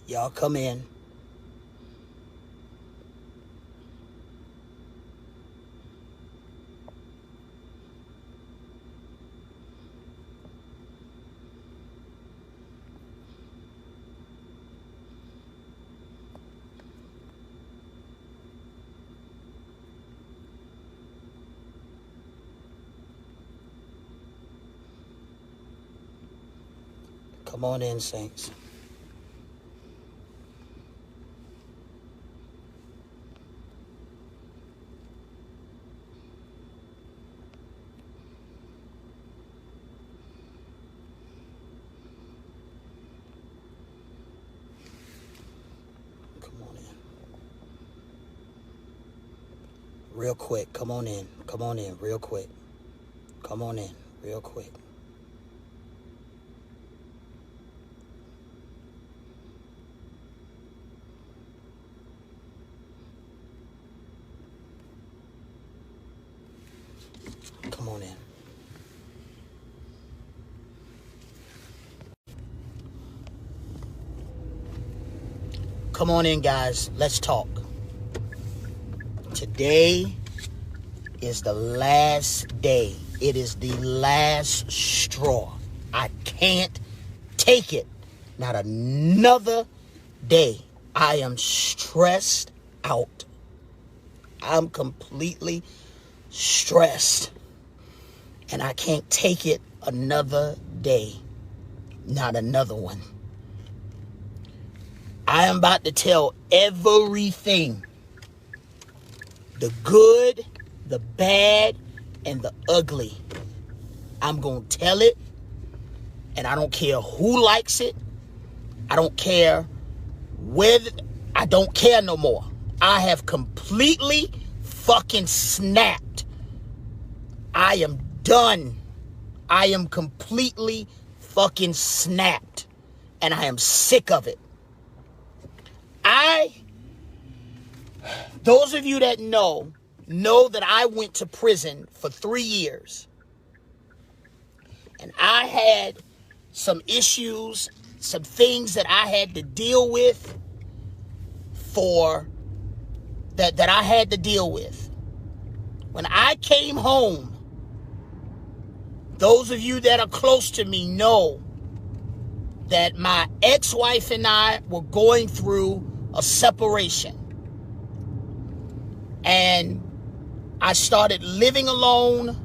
Y'all come in. Come on in, saints. Come on in. Real quick. Come on in. Come on in real quick. Come on in real quick. Come on in. Come on in, guys. Let's talk. Today is the last day. It is the last straw. I can't take it. Not another day. I am stressed out. I'm completely stressed. And I can't take it another day. Not another one. I am about to tell everything. The good, the bad, and the ugly. I'm going to tell it. And I don't care who likes it. I don't care whether. I don't care no more. I have completely fucking snapped. I am done. I am completely fucking snapped. And I am sick of it. Those of you that know that I went to prison for 3 years. And I had some issues, some things that I had to deal with that I had to deal with. When I came home, those of you that are close to me know that my ex-wife and I were going through a separation. And I started living alone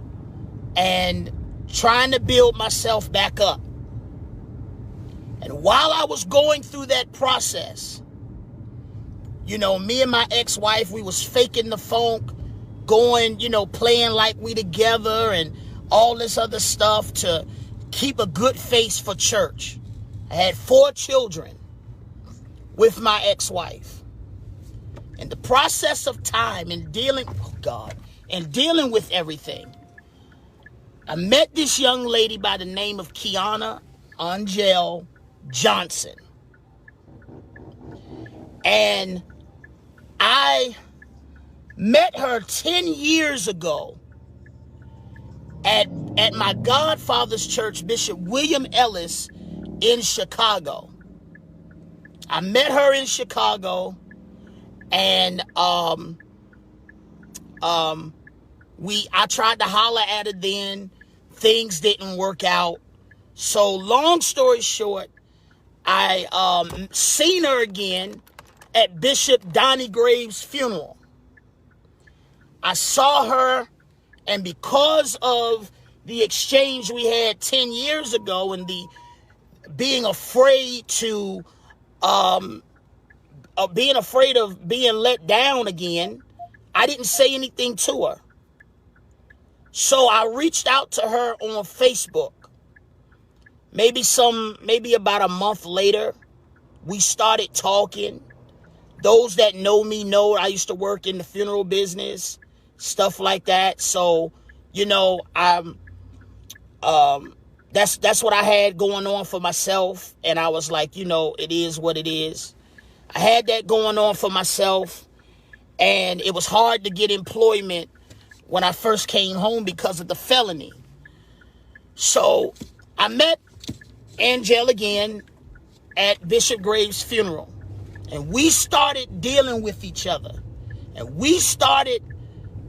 and trying to build myself back up. And while I was going through that process, you know, me and my ex-wife, we was faking the funk, going, you know, playing like we together and all this other stuff to keep a good face for church. I had 4 children with my ex-wife. In the process of time and dealing with everything, I met this young lady by the name of Kiana Angel Johnson. And I met her 10 years ago at my godfather's church, Bishop William Ellis in Chicago. I met her in Chicago, and I tried to holler at her then. Things didn't work out. So long story short, I seen her again at Bishop Donnie Graves' funeral. I saw her, and because of the exchange we had 10 years ago and the being afraid of being let down again, I didn't say anything to her. So I reached out to her on Facebook. Maybe about a month later, we started talking. Those that know me know I used to work in the funeral business, stuff like that. So, you know, that's what I had going on for myself. And I was like, you know, it is what it is. I had that going on for myself, and it was hard to get employment when I first came home because of the felony. So I met Angel again at Bishop Graves' funeral. And we started dealing with each other. And we started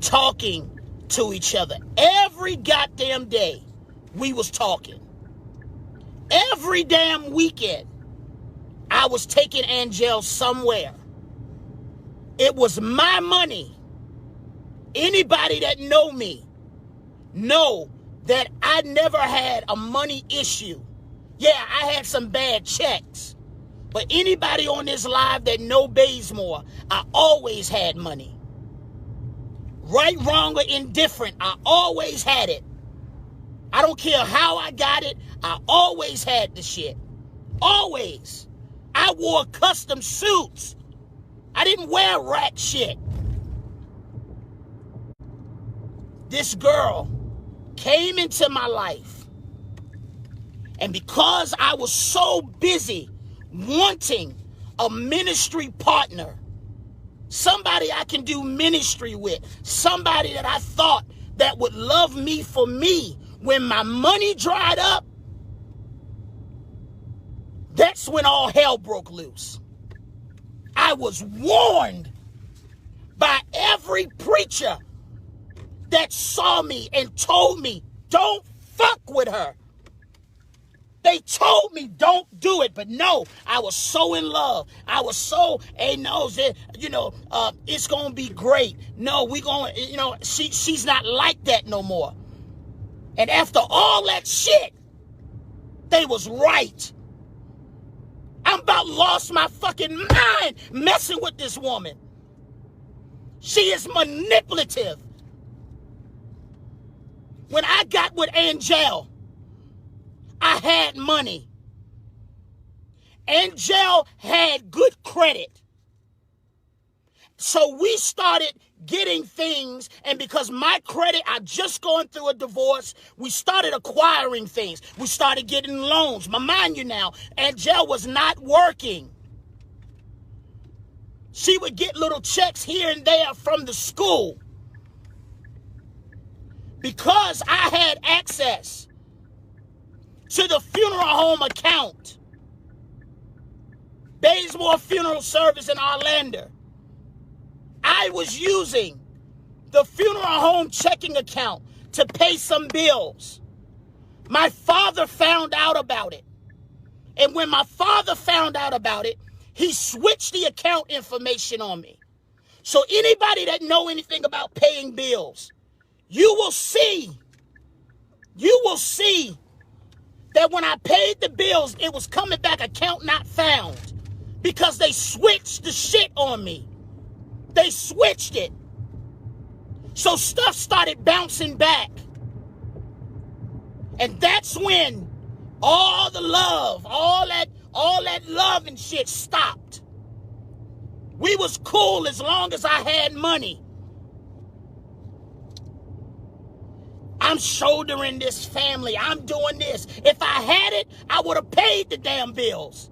talking to each other. Every goddamn day, we was talking. Every damn weekend, I was taking Angel somewhere. It was my money. Anybody that know me know that I never had a money issue. Yeah, I had some bad checks. But anybody on this live that know Bazemore, I always had money. Right, wrong, or indifferent, I always had it. I don't care how I got it, I always had the shit. Always. I wore custom suits. I didn't wear rack shit. This girl came into my life. And because I was so busy wanting a ministry partner, somebody I can do ministry with, somebody that I thought that would love me for me when my money dried up, that's when all hell broke loose. I was warned by every preacher that saw me and told me, don't fuck with her. They told me don't do it, but no, I was so in love. I was so, hey, no, it's going to be great. No, we going to, she's not like that no more. And after all that shit, they was right. I'm about lost my fucking mind messing with this woman. She is manipulative. When I got with Angel, I had money. Angel had good credit. So we started getting things, and because my credit, I just going through a divorce, we started acquiring things. We started getting loans. But mind you now, Angel was not working. She would get little checks here and there from the school. Because I had access to the funeral home account, Bazemore Funeral Service in Orlando, I was using the funeral home checking account to pay some bills. My father found out about it. And when my father found out about it, he switched the account information on me. So anybody that know anything about paying bills, you will see that when I paid the bills, it was coming back account not found because they switched the shit on me. They switched it. So stuff started bouncing back. And that's when all the love, all that love and shit stopped. We was cool as long as I had money. I'm shouldering this family. I'm doing this. If I had it, I would have paid the damn bills.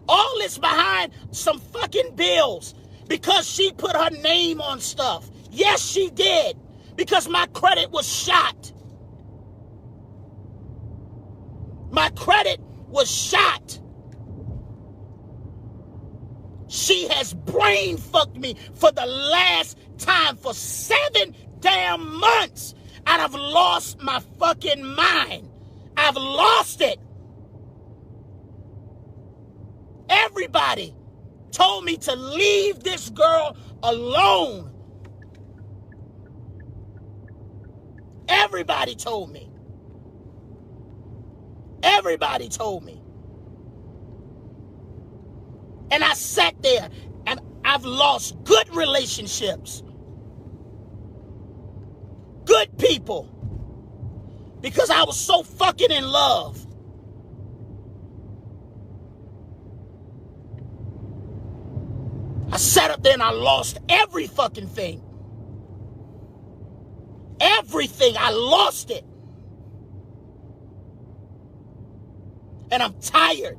All this behind some fucking bills because she put her name on stuff. Yes, she did. Because my credit was shot. My credit was shot. She has brain fucked me for the last time for 7 damn months. And I've lost my fucking mind. I've lost it. Everybody told me to leave this girl alone. Everybody told me. Everybody told me. And I sat there and I've lost good relationships. Good people. Because I was so fucking in love. I sat up there and I lost every fucking thing. Everything. I lost it. And I'm tired.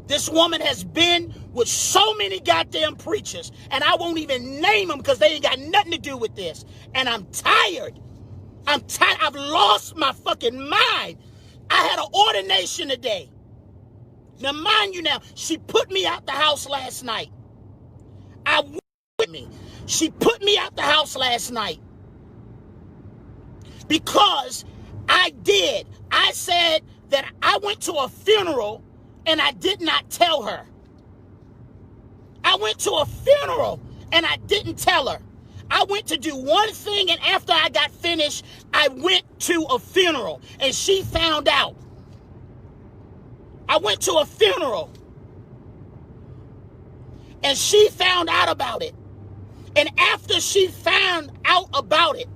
This woman has been with so many goddamn preachers, and I won't even name them because they ain't got nothing to do with this. And I'm tired. I'm tired. I've lost my fucking mind. I had an ordination today. Now, mind you now, she put me out the house last night. She put me out the house last night because I said that I went to a funeral and I did not tell her. I went to a funeral and I didn't tell her. I went to do one thing, and after I got finished, I went to a funeral and she found out. I went to a funeral and she found out about it. And after she found out about it,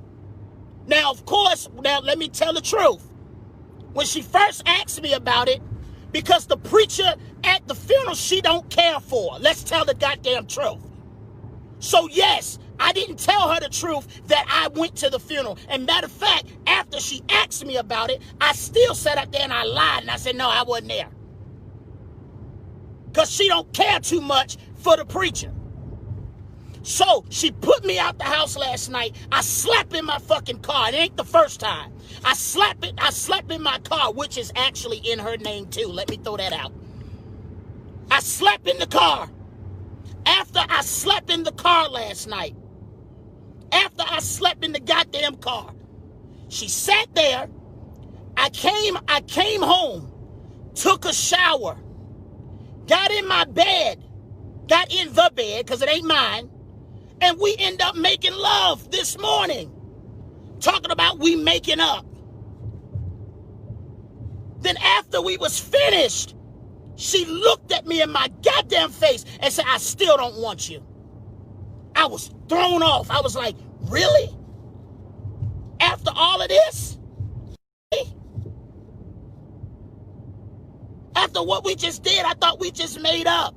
now, of course, now let me tell the truth. When she first asked me about it, because the preacher at the funeral she don't care for. Let's tell the goddamn truth. So yes, I didn't tell her the truth that I went to the funeral. And matter of fact, after she asked me about it, I still sat up there and I lied and I said, no, I wasn't there. Because she don't care too much for the preacher. So she put me out the house last night. I slept in my fucking car. It ain't the first time. I slept in my car, which is actually in her name too. Let me throw that out. I slept in the car. After I slept in the car last night, after I slept in the goddamn car, she sat there. I came home, took a shower, got in my bed, got in the bed, because it ain't mine, and we end up making love this morning. Talking about we making up. Then after we was finished, she looked at me in my goddamn face and said, I still don't want you. I was thrown off. I was like, really? After all of this? After what we just did, I thought we just made up.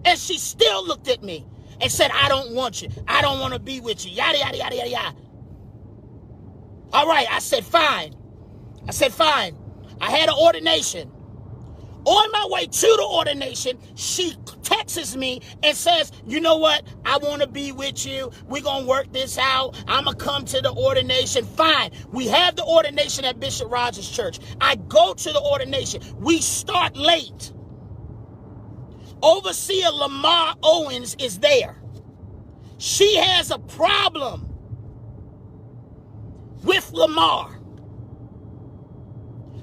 And she still looked at me and said, I don't want you. I don't want to be with you. Yada, yada, yada, yada, yada. All right, I said, fine. I had an ordination. On my way to the ordination, she texts me and says, you know what? I want to be with you. We're going to work this out. I'm going to come to the ordination. Fine. We have the ordination at Bishop Rogers Church. I go to the ordination. We start late. Overseer Lamar Owens is there. She has a problem with Lamar.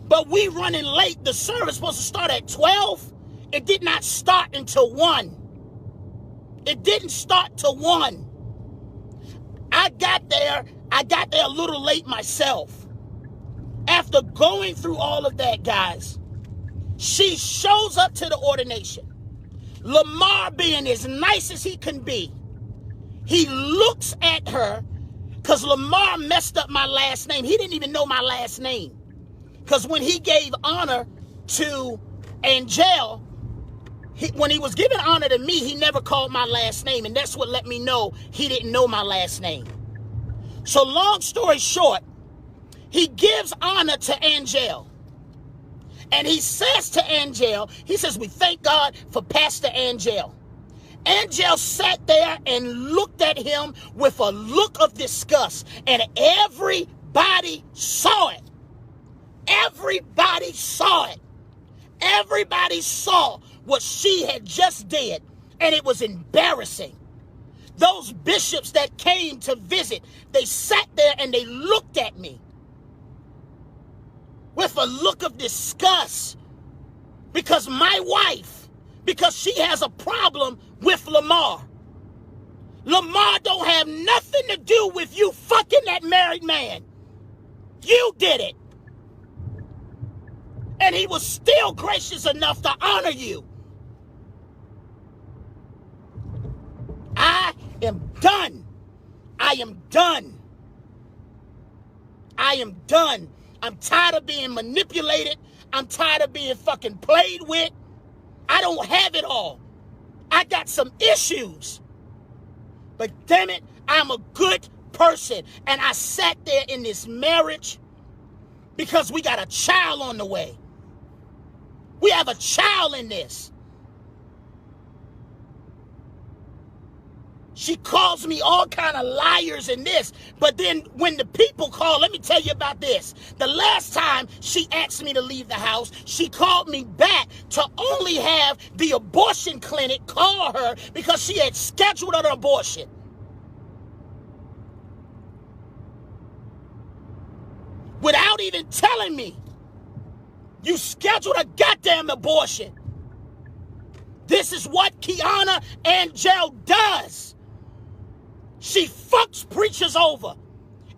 But we running late. The service supposed to start at 12. It did not start until 1. It didn't start till 1. I got there a little late myself. After going through all of that, guys, she shows up to the ordination. Lamar, being as nice as he can be, he looks at her, because Lamar messed up my last name. He didn't even know my last name. Because when he gave honor to Angel, when he was giving honor to me, he never called my last name. And that's what let me know he didn't know my last name. So long story short, he gives honor to Angel. And he says to Angel, he says, we thank God for Pastor Angel. Angel sat there and looked at him with a look of disgust. And everybody saw it. Everybody saw it. Everybody saw what she had just did. And it was embarrassing. Those bishops that came to visit, they sat there and they looked at me with a look of disgust. Because my wife, because she has a problem with Lamar. Lamar don't have nothing to do with you fucking that married man. You did it. And he was still gracious enough to honor you. I am done. I am done. I am done. I'm tired of being manipulated. I'm tired of being fucking played with. I don't have it all. I got some issues. But damn it, I'm a good person. And I sat there in this marriage because we got a child on the way. We have a child in this. She calls me all kind of liars and this. But then when the people call, let me tell you about this. The last time she asked me to leave the house, she called me back to only have the abortion clinic call her because she had scheduled an abortion. Without even telling me, you scheduled a goddamn abortion. This is what Kiana Angel does. She fucks preachers over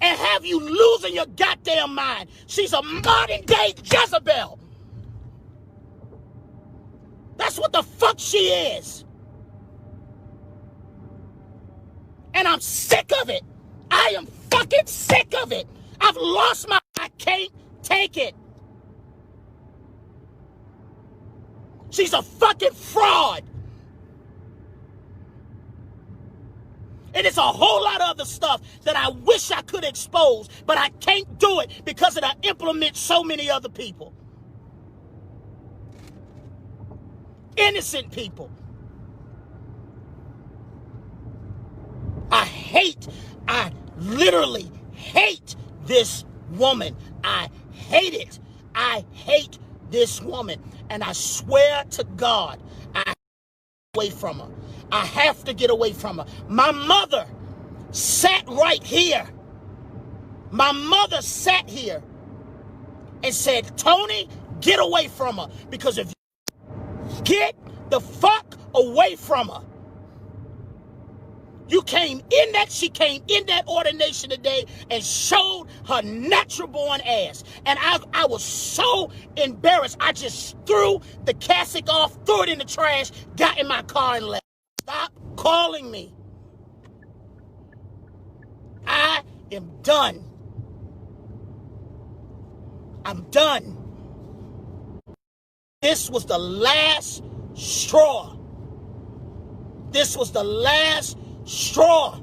and have you losing your goddamn mind. She's a modern day Jezebel. That's what the fuck she is. And I'm sick of it. I am fucking sick of it. I've lost my... I can't take it. She's a fucking fraud. And it's a whole lot of other stuff that I wish I could expose, but I can't do it because it'll implement so many other people. Innocent people. I literally hate this woman. I hate it. I hate this woman. And I swear to God, I have to get away from her. I have to get away from her. My mother sat right here. My mother sat here and said, Tony, get away from her. Because if you get the fuck away from her, she came in that ordination today and showed her natural born ass. And I was so embarrassed. I just threw the cassock off, threw it in the trash, got in my car and left. Stop calling me. I am done. I'm done. This was the last straw. This was the last straw.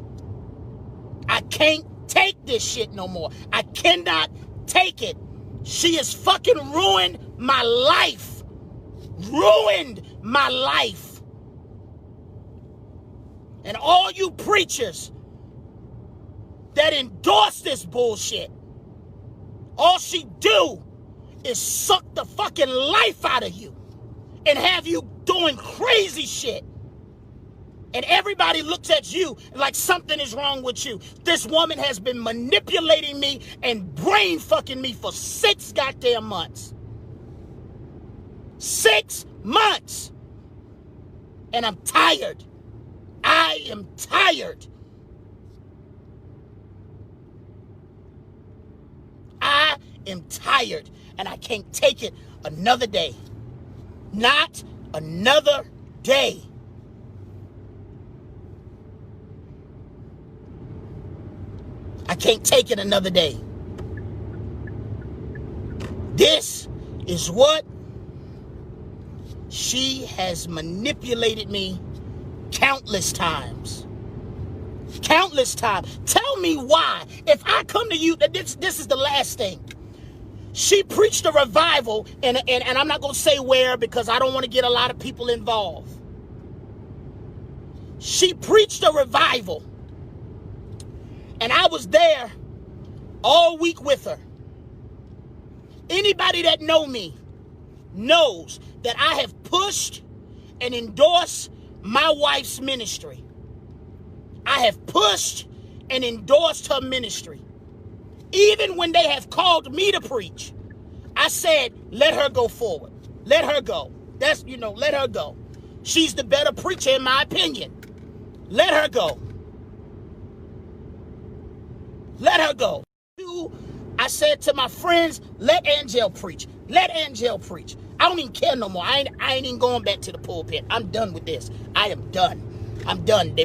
I can't take this shit no more. I cannot take it. She has fucking ruined my life. Ruined my life. And all you preachers that endorse this bullshit, all she do is suck the fucking life out of you and have you doing crazy shit. And everybody looks at you like something is wrong with you. This woman has been manipulating me and brain fucking me for 6 goddamn months. 6 months. And I'm tired. I am tired. I am tired. And I can't take it another day. Not another day. I can't take it another day. This is what she has manipulated me countless times. Countless times. Tell me why. If I come to you, this is the last thing. She preached a revival, and I'm not going to say where because I don't want to get a lot of people involved. She preached a revival. And I was there all week with her. Anybody that know me knows that I have pushed and endorsed my wife's ministry. I have pushed and endorsed her ministry. Even when they have called me to preach, I said, let her go forward. Let her go. Let her go. She's the better preacher in my opinion. Let her go. Let her go. I said to my friends, let Angel preach. Let Angel preach. I don't even care no more. I ain't even going back to the pulpit. I'm done with this. I am done. I'm done.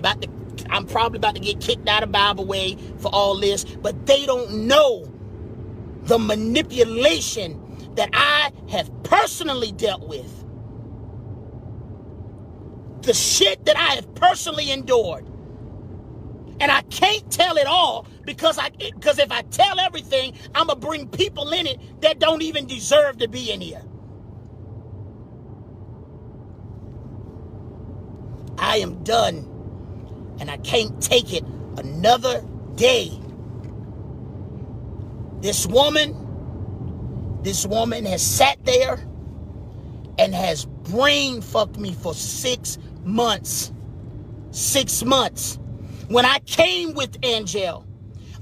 I'm probably about to get kicked out of Bible Way for all this, but they don't know the manipulation that I have personally dealt with. The shit that I have personally endured. And I can't tell it all because if I tell everything, I'm going to bring people in it that don't even deserve to be in here. I am done. And I can't take it another day. This woman has sat there and has brain fucked me for 6 months. 6 months. When I came with Angel,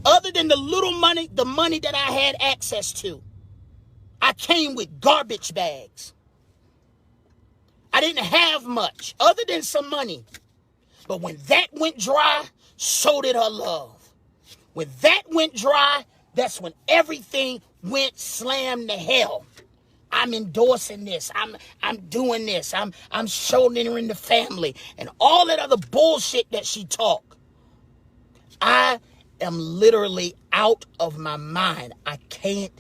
other than the little money, the money that I had access to, I came with garbage bags. I didn't have much other than some money. But when that went dry, so did her love. When that went dry, that's when everything went slam to hell. I'm endorsing this. I'm doing this. I'm shouldering the family and all that other bullshit that she talk. I am literally out of my mind. I can't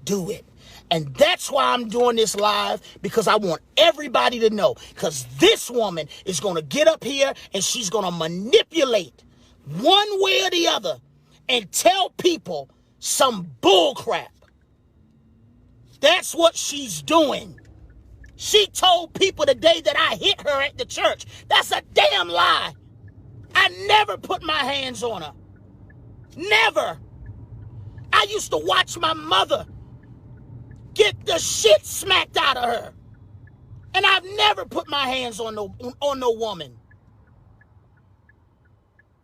do it. And that's why I'm doing this live, because I want everybody to know. Because this woman is going to get up here and she's going to manipulate one way or the other and tell people some bull crap. That's what she's doing. She told people the day that I hit her at the church. That's a damn lie. I never put my hands on her. Never. I used to watch my mother get the shit smacked out of her. And I've never put my hands on no woman.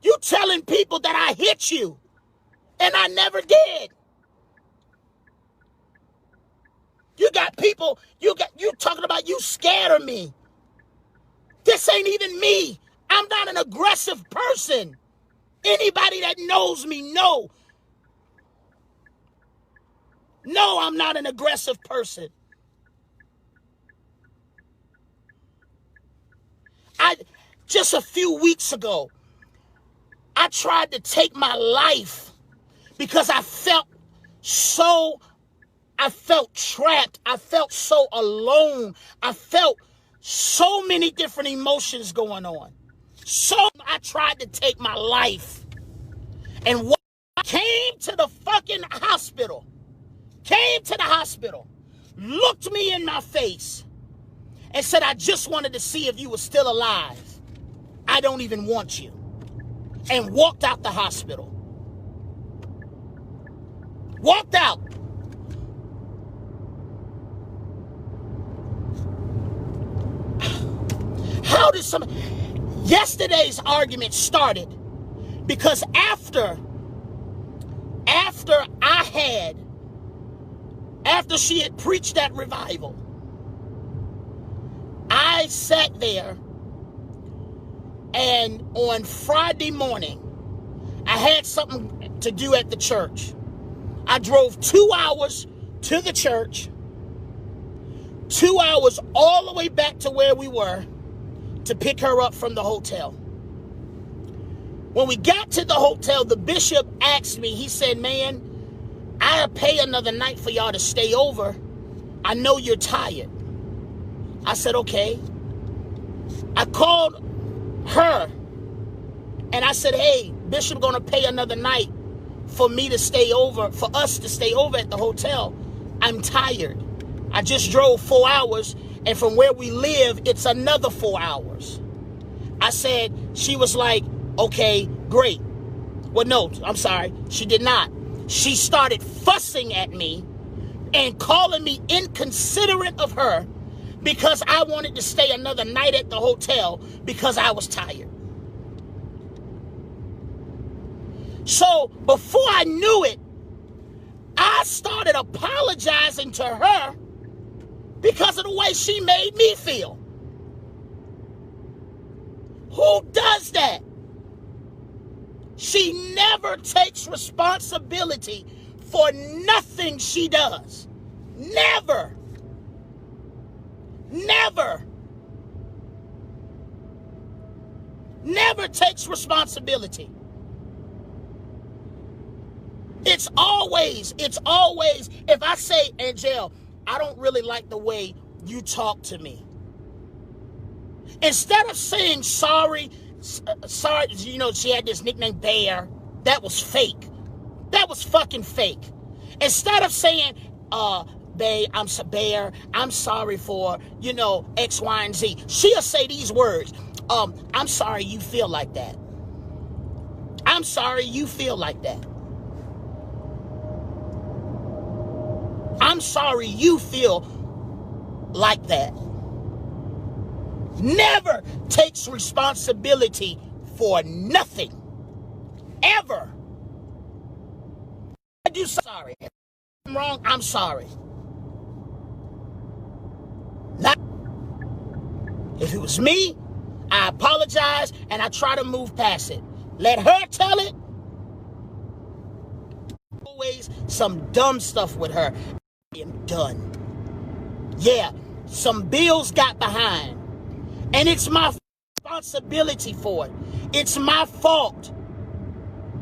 You telling people that I hit you, and I never did. You got people, you talking about you scared of me. This ain't even me. I'm not an aggressive person. Anybody that knows me know. No, I'm not an aggressive person. Just a few weeks ago, I tried to take my life because I felt trapped. I felt so alone. I felt so many different emotions going on. So I tried to take my life. And when I came to the fucking hospital, looked me in my face and said, I just wanted to see if you were still alive. I don't even want you. And walked out the hospital. Walked out. How did yesterday's argument started because after she had preached that revival, I sat there, and on Friday morning, I had something to do at the church. I drove 2 hours to the church, 2 hours all the way back to where we were to pick her up from the hotel. When we got to the hotel, the bishop asked me, he said, man, I'll pay another night for y'all to stay over. I know you're tired. I said, okay. I called her and I said, hey, Bishop gonna pay another night for me to stay over, for us to stay over at the hotel. I'm tired. I just drove 4 hours, and from where we live, it's another 4 hours. I said, she was like, okay, great. Well, no, I'm sorry. She did not. She started fussing at me and calling me inconsiderate of her because I wanted to stay another night at the hotel because I was tired. So before I knew it, I started apologizing to her because of the way she made me feel. Who does that? She never takes responsibility for nothing she does. Never. Never. Never takes responsibility. It's always, if I say, Angel, I don't really like the way you talk to me. Instead of saying sorry, you know, she had this nickname Bear. That was fake. That was fucking fake. Instead of saying, Bear, I'm sorry for, you know, X, Y, and Z. She'll say these words. I'm sorry you feel like that. I'm sorry you feel like that. I'm sorry you feel like that. Never takes responsibility for nothing. Ever. I do sorry. If I'm wrong, I'm sorry. Not if it was me, I apologize and I try to move past it. Let her tell it. Always some dumb stuff with her. I am done. Yeah, some bills got behind. And it's my responsibility for it. It's my fault.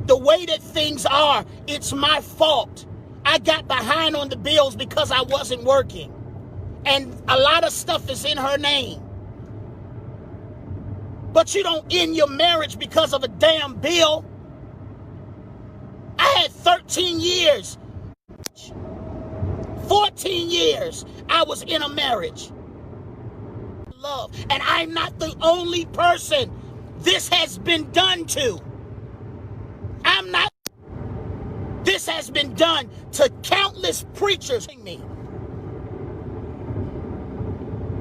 The way that things are, it's my fault. I got behind on the bills because I wasn't working. And a lot of stuff is in her name. But you don't end your marriage because of a damn bill. I had 13 years, 14 years I was in a marriage. Love. And I'm not the only person this has been done to. I'm not. This has been done to countless preachers. Me.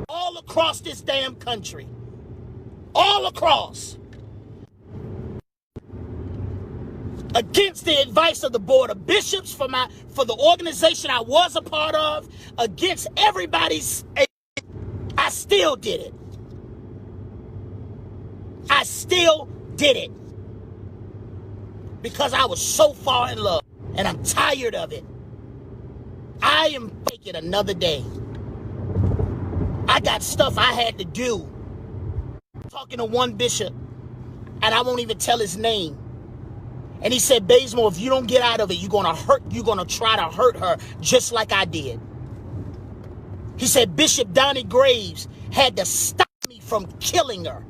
All across this damn country. All across. Against the advice of the board of bishops for the organization I was a part of, against everybody's, I still did it. I still did it. Because I was so far in love. And I'm tired of it. I am taking another day. I got stuff I had to do. I'm talking to one bishop, and I won't even tell his name. And he said, Bazemore, if you don't get out of it, you're gonna try to hurt her just like I did. He said, Bishop Donnie Graves had to stop me from killing her.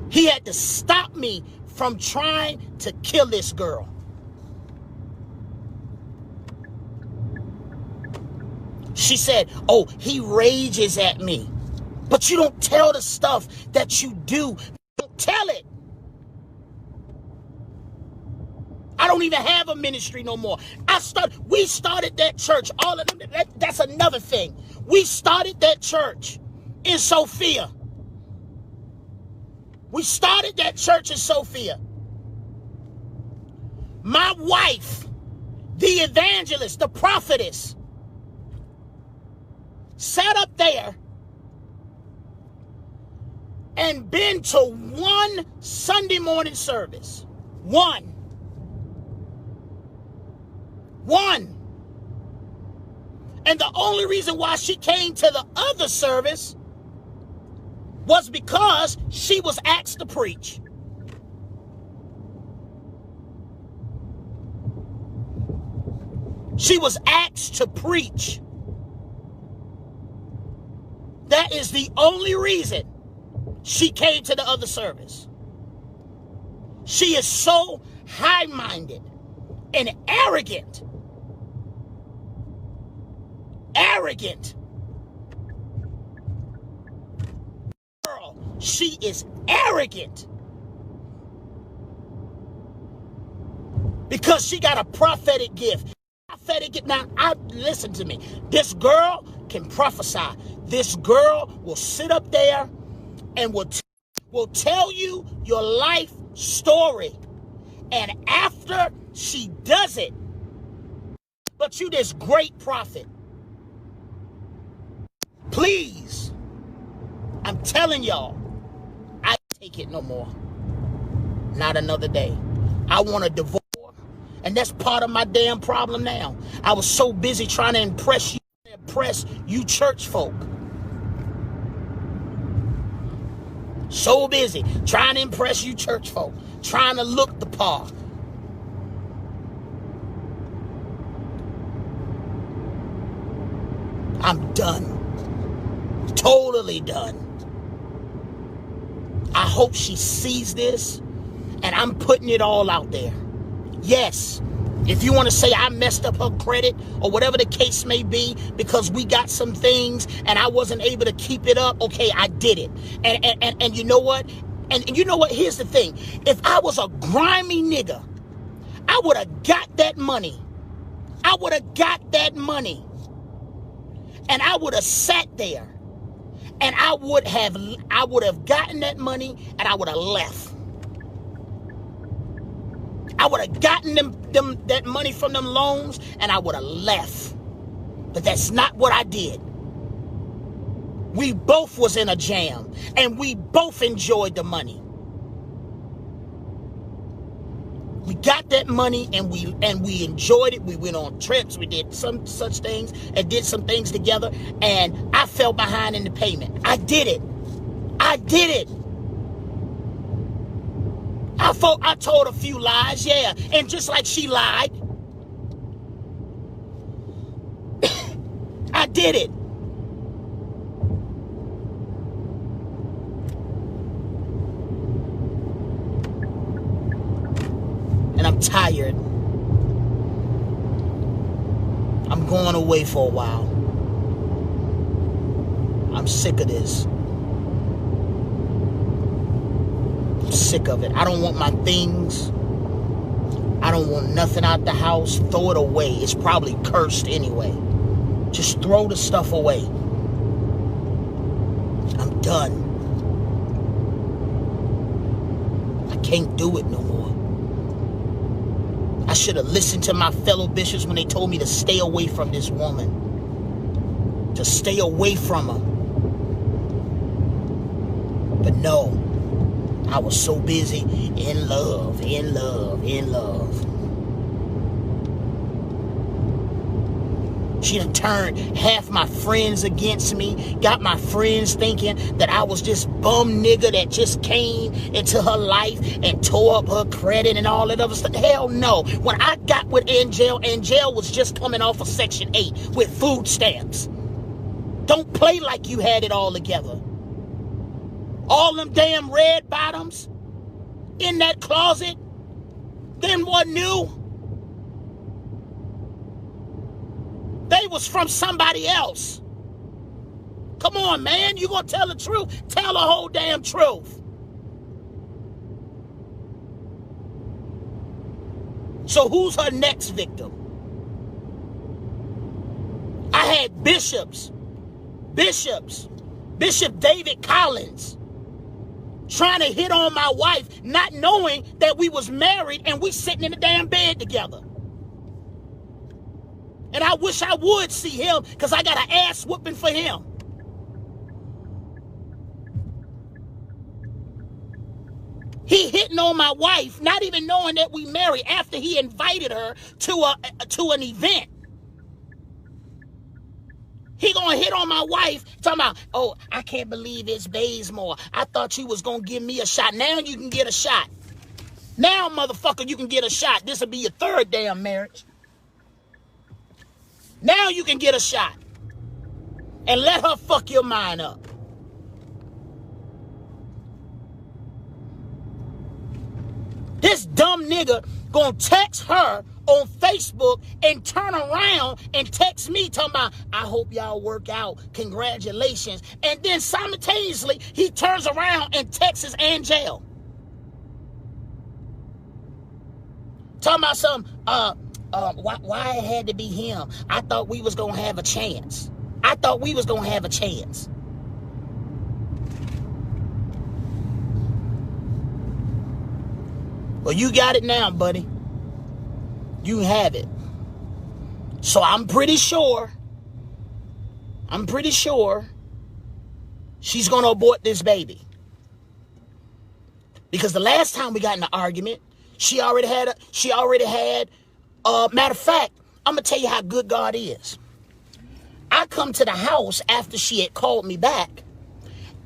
He had to stop me from trying to kill this girl. She said, oh, he rages at me. But you don't tell the stuff that you do. Don't tell it. I don't even have a ministry no more. We started that church. All of them. That's another thing. We started that church in Sophia. We started that church in Sophia. My wife, the evangelist, the prophetess, sat up there and been to one Sunday morning service. One. And the only reason why she came to the other service was because she was asked to preach. She was asked to preach. That is the only reason she came to the other service. She is so high-minded and arrogant. Arrogant. Girl, she is arrogant. Because she got a prophetic gift. Now, listen to me. This girl can prophesy. This girl will sit up there and will tell you your life story. And after she does it, but you this great prophet, please, I'm telling y'all, I can't take it no more. Not another day. I want a divorce. And that's part of my damn problem now. I was so busy trying to impress you church folk. So busy trying to impress you church folk. Trying to look the part. I'm done. Totally done. I hope she sees this. And I'm putting it all out there. Yes, if you want to say I messed up her credit or whatever the case may be because we got some things and I wasn't able to keep it up, okay, I did it. And you know what? And you know what? Here's the thing. If I was a grimy nigga, I would have got that money. I would have got that money. And I would have sat there. And I would have gotten that money and I would have left. I would have gotten that money from them loans and I would have left. But that's not what I did. We both was in a jam and we both enjoyed the money. We got that money and we enjoyed it. We went on trips. We did some such things and did some things together. And I fell behind in the payment. I did it. I did it. I told a few lies, yeah. And just like she lied, I did it. And I'm tired. I'm going away for a while. I'm sick of this. I'm sick of it. I don't want my things. I don't want nothing out the house. Throw it away. It's probably cursed anyway. Just throw the stuff away. I'm done. I can't do it no more. I should have listened to my fellow bishops when they told me to stay away from this woman. To stay away from her. But no. I was so busy in love, in love, in love. She done turned half my friends against me. Got my friends thinking that I was this bum nigga that just came into her life and tore up her credit and all that other stuff. Hell no. When I got with Angel was just coming off of Section 8 with food stamps. Don't play like you had it all together. All them damn red bottoms in that closet, them wasn't new. They was from somebody else. Come on, man. You gonna tell the truth? Tell the whole damn truth. So who's her next victim? I had bishops. Bishop David Collins trying to hit on my wife, not knowing that we was married and we sitting in the damn bed together. And I wish I would see him because I got an ass whooping for him. He hitting on my wife, not even knowing that we married after he invited her to an event. He gonna hit on my wife, talking about, oh, I can't believe it's Bazemore. I thought you was gonna give me a shot. Now you can get a shot. Now, motherfucker, you can get a shot. This'll be your third damn marriage. Now you can get a shot. And let her fuck your mind up. This dumb nigga gonna text her on Facebook and turn around and text me talking about, I hope y'all work out. Congratulations. And then simultaneously, he turns around and texts Angel. Talking about something, why it had to be him? I thought we was gonna have a chance. I thought we was gonna have a chance. Well, you got it now, buddy. You have it. So I'm pretty sure she's gonna abort this baby. Because the last time we got in an argument, she already had, matter of fact, I'm going to tell you how good God is. I come to the house after she had called me back,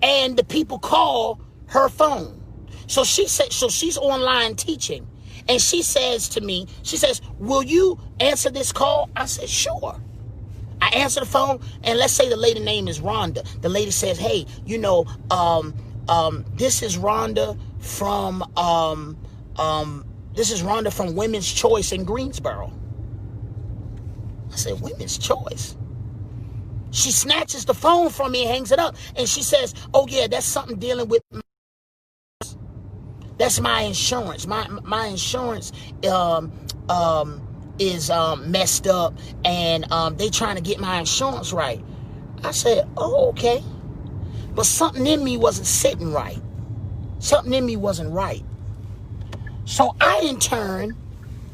and the people call her phone. So she's online teaching, and she says to me, she says, will you answer this call? I said, sure. I answer the phone, and let's say the lady name is Rhonda. The lady says, hey, you know, this is Rhonda from Women's Choice in Greensboro. I said, Women's Choice? She snatches the phone from me and hangs it up. And she says, oh, yeah, that's something dealing with. That's my insurance. My insurance is messed up, and they trying to get my insurance right. I said, oh, okay. But something in me wasn't sitting right. Something in me wasn't right. So I, in turn,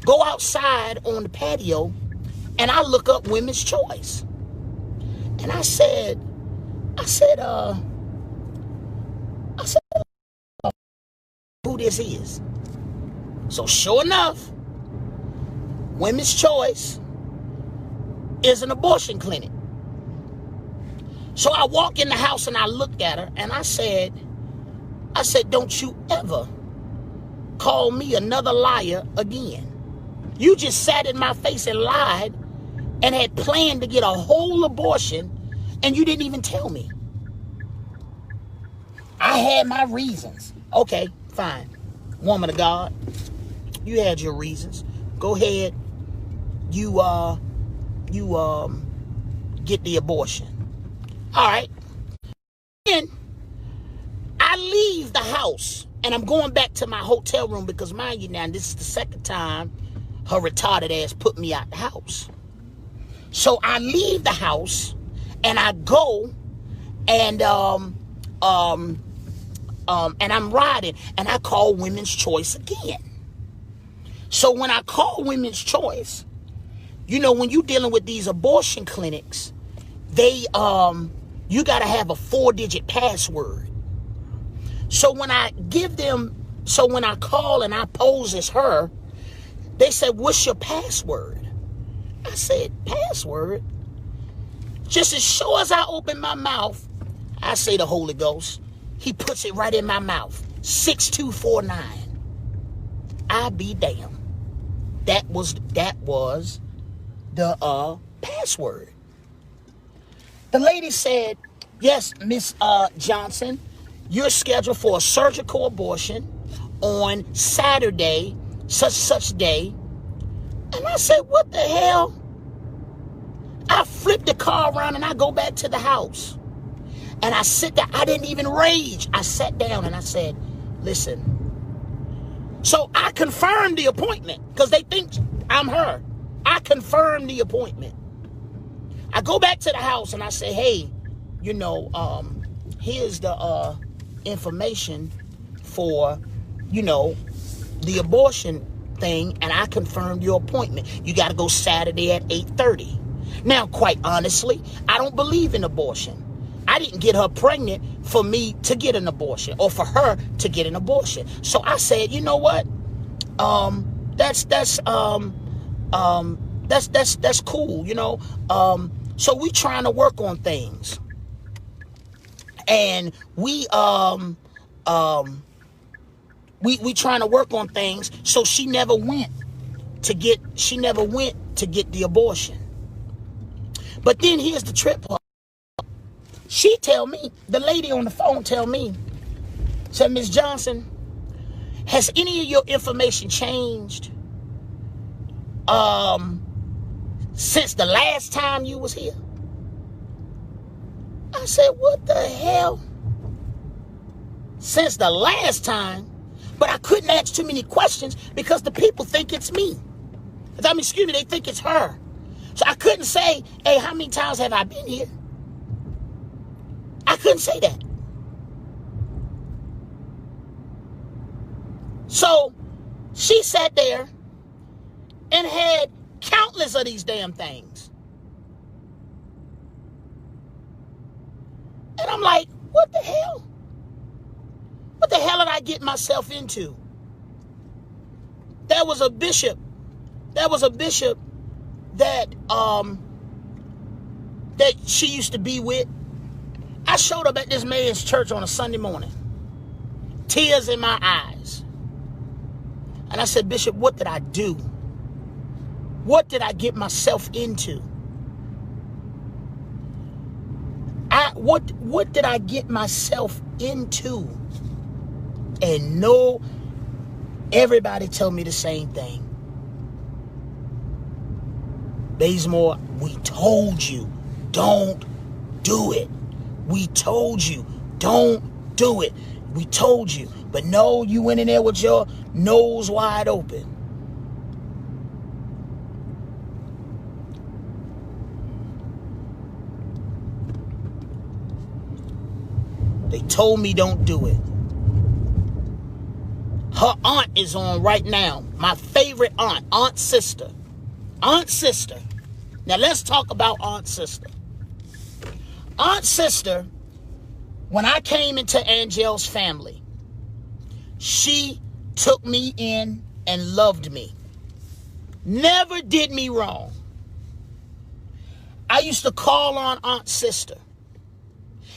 go outside on the patio, and I look up Women's Choice. And I said, who this is. So sure enough, Women's Choice is an abortion clinic. So I walk in the house and I looked at her and I said, don't you ever call me another liar again. You just sat in my face and lied and had planned to get a whole abortion, and you didn't even tell me. I had my reasons. Okay, fine. Woman of God, you had your reasons. Go ahead. You get the abortion. All right. Then I leave the house and I'm going back to my hotel room because, mind you now, this is the second time her retarded ass put me out the house. So I leave the house and I go and I'm riding and I call Women's Choice again. So when I call Women's Choice, you know, when you're dealing with these abortion clinics, they you got to have a 4-digit password. So when I call and I pose as her, they said, what's your password? I said, password? Just as sure as I open my mouth, I say the Holy Ghost. He puts it right in my mouth. 6249. I be damned. That was the password. The lady said, yes, Miss Johnson, you're scheduled for a surgical abortion on Saturday, such day. And I said, what the hell? I flipped the car around and I go back to the house. And I sit there. I didn't even rage. I sat down and I said, listen. So I confirmed the appointment because they think I'm her. I confirmed the appointment. I go back to the house and I say, hey, you know, here's the information for, you know, the abortion thing, and I confirmed your appointment. You got to go Saturday at 8:30. Now, quite honestly, I don't believe in abortion. I didn't get her pregnant for me to get an abortion or for her to get an abortion. So I said, you know what? That's cool, you know. So we trying to work on things. And we trying to work on things. So she never went to get the abortion. But then here's the trip part. She tell me, the lady on the phone tell me, said, Miss Johnson, has any of your information changed since the last time you was here? I said, what the hell? Since the last time? But I couldn't ask too many questions because the people think it's me. I mean, excuse me, they think it's her. So I couldn't say, hey, how many times have I been here? I couldn't say that. So she sat there and had countless of these damn things. And I'm like, what the hell? What the hell did I get myself into? There was a bishop that she used to be with. I showed up at this man's church on a Sunday morning, tears in my eyes. And I said, Bishop, what did I do? What did I get myself into? What did I get myself into? And no, everybody told me the same thing. Bazemore, we told you, don't do it. We told you, don't do it. We told you. But no, you went in there with your nose wide open. They told me don't do it. Her aunt is on right now. My favorite aunt, Aunt Sister. Aunt Sister. Now let's talk about Aunt Sister. Aunt Sister, when I came into Angel's family, she took me in and loved me. Never did me wrong. I used to call on Aunt Sister.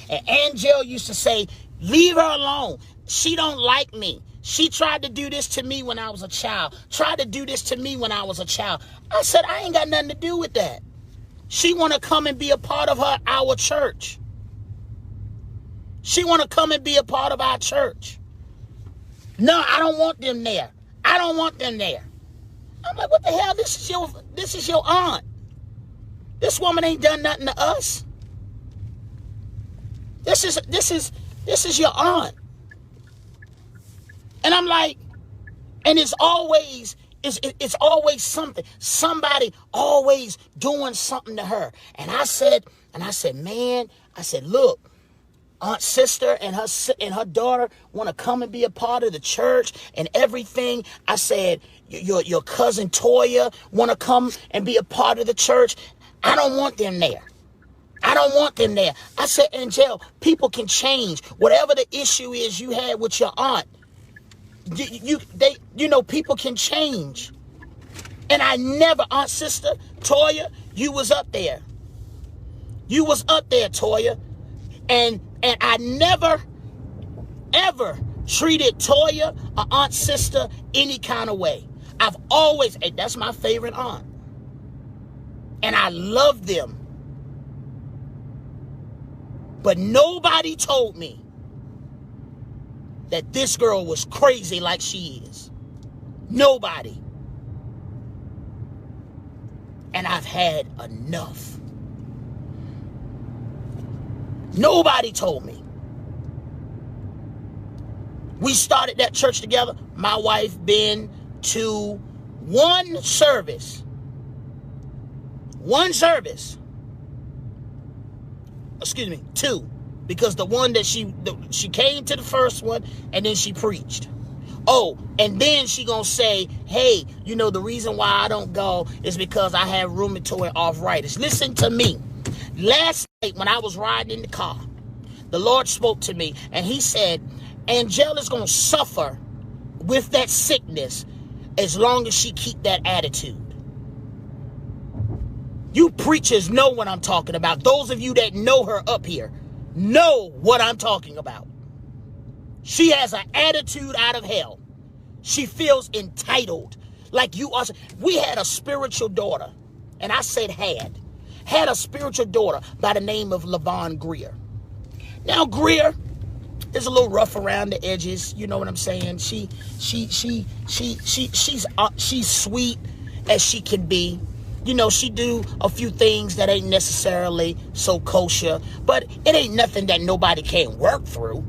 And Angel used to say, leave her alone. She don't like me. She tried to do this to me when I was a child. Tried to do this to me when I was a child. I said, I ain't got nothing to do with that. She want to come and be a part of our church. She want to come and be a part of our church. No, I don't want them there. I don't want them there. I'm like, what the hell? This is your aunt. This woman ain't done nothing to us. This is your aunt. And I'm like, and it's always something. Somebody always doing something to her. And I said, man, look, Aunt Sister and her daughter want to come and be a part of the church and everything. I said, your cousin Toya want to come and be a part of the church. I don't want them there. I don't want them there. I said, Angel, people can change. Whatever the issue is you had with your aunt, people can change. And I never, Aunt Sister Toya, you was up there. You was up there, Toya. And I never, ever treated Toya or Aunt Sister any kind of way. I've always, and that's my favorite aunt. And I love them. But nobody told me that this girl was crazy like she is. Nobody. And I've had enough. Nobody told me. We started that church together. My wife been to one service. Excuse me, two. Because the one that she came to the first one and then she preached. Oh, and then she gonna say, hey, the reason why I don't go is because I have rheumatoid arthritis. Listen to me. Last night when I was riding in the car, the Lord spoke to me and he said, Angela's gonna suffer with that sickness as long as she keep that attitude. You preachers know what I'm talking about. Those of you that know her up here know what I'm talking about. She has an attitude out of hell. She feels entitled. Like you are. We had a spiritual daughter. And I said had a spiritual daughter by the name of LaVon Greer. Now Greer is a little rough around the edges. You know what I'm saying? She's sweet as she can be. She do a few things that ain't necessarily so kosher, but it ain't nothing that nobody can't work through.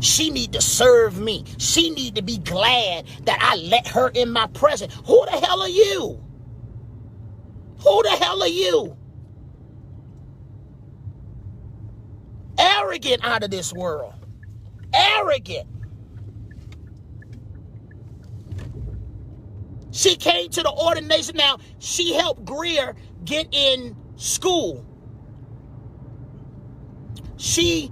She need to serve me. She need to be glad that I let her in my presence. Who the hell are you? Who the hell are you? Arrogant out of this world. Arrogant. She came to the ordination. Now, she helped Greer get in school. She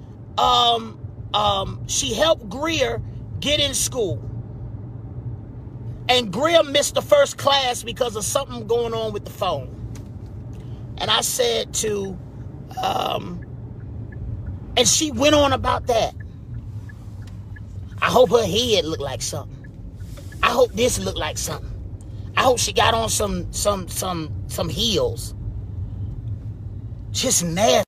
helped Greer get in school. And Greer missed the first class because of something going on with the phone. And I said to, and she went on about that. I hope her head looked like something. I hope this looked like something. I hope she got on some heels. Just nasty.